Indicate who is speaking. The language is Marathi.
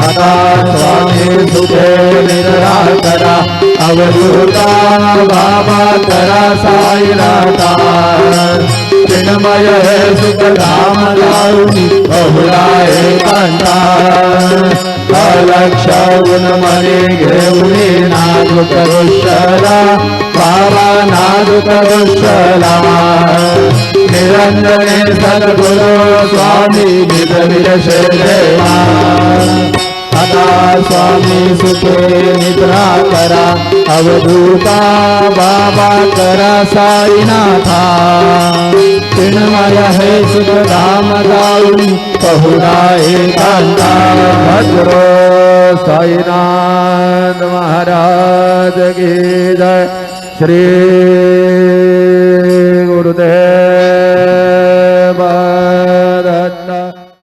Speaker 1: आता स्वामी सुखे निद्रा करा अवधूता बाबा करा साईनाथा चिन्मय हे सुख धाम दारुणी बहुराय कांता अलक्ष गुणमणे घेऊनी नाजुक वृषला बाबा नाजुक वृषला निरंजने सद्गुरु स्वामी निजविरशे देवा आता स्वामी सुखे निद्रा करा अवधूता बाबा करा साईनाथा चिन्मय हे सुख धाम दारुणी बहुराय कांता भद्रो साईनाथ महाराज की जय श्री